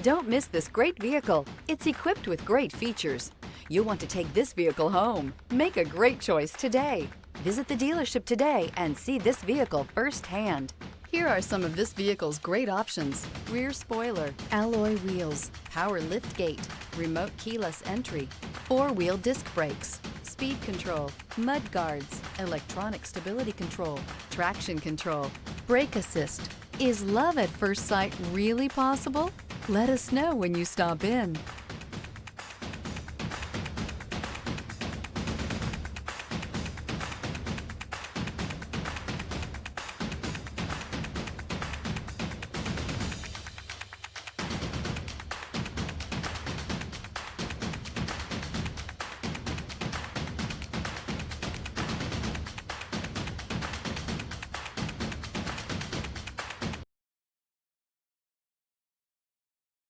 Don't miss this great vehicle. It's equipped with great features. You'll want to take this vehicle home. Make a great choice today. Visit the dealership today and see this vehicle firsthand. Here are some of this vehicle's great options: rear spoiler, alloy wheels, power liftgate, remote keyless entry, four-wheel disc brakes, speed control, mud guards, electronic stability control, traction control, brake assist. Is love at first sight really possible? Let us know when you stop in.